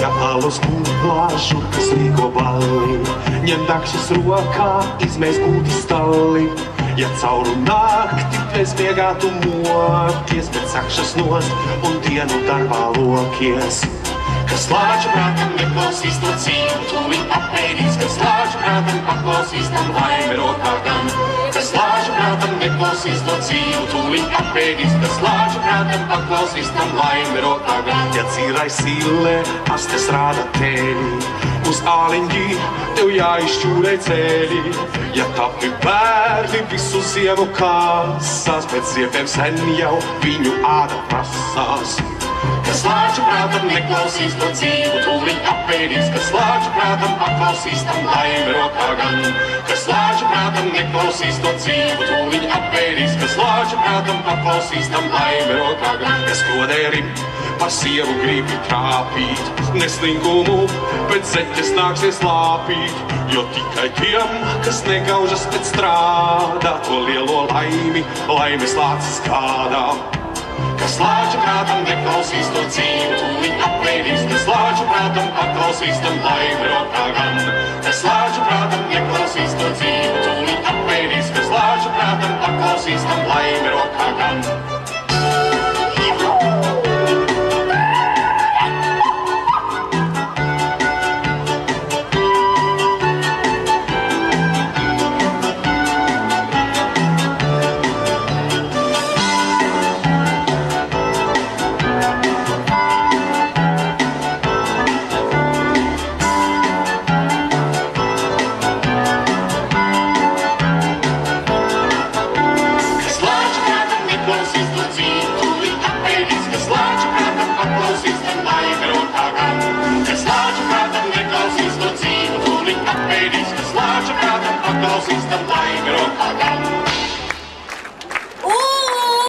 Ja alus plāžu, kas rīko balli, ņem dakšas rokā, izmēs gūti stalli. Ja cauru nakti bez miegā tu mokies, bet sakšas nost un dienu darbā lokies. Kas lāču prātam neklausīs to dzīvu, tūliņ apēdīs, kas lāču prātam paklausīs, tam laime rokā gan. Kas lāču prātam neklausīs to dzīvu, tūliņ apēdīs, kas lāču prātam paklausīs, tam laime rokā gan. Ja dzīrai sīlē, astes rāda tēļi, uz āliņģī tev jāizšķūrē ceļi. Ja tapi bērni visu ziemu kāsās, bet ziepēm sen jau viņu āda prasās. Kas lāču prātam neklausīs to dzīvu, tūliņ apēdīs, kas lāču prātam paklausīs, tam laime rokā gan. Kas lāču prātam neklausīs to dzīvu, tūliņ apēdīs, kas lāču prātam paklausīs, tam laime rokā gan. Kas klodērim par sievu gribi trāpīt, neslinkumu, bet zeķes nāksies lāpīt, jo tikai tiem, kas negaužas pēc strādā, to lielo laimes lācis kādā. Kas lāču prātam neklausīs to dzīvu, tūliņ apēdīs, kas lāču prātam paklausīs, tam laime rokā gan. Kas lāču prātam neklausīs to dzīvu, tūliņ apēdīs, kas lāču prātam paklausīs, tam laime rokā gan. Paklausīs tam laime rokā gan.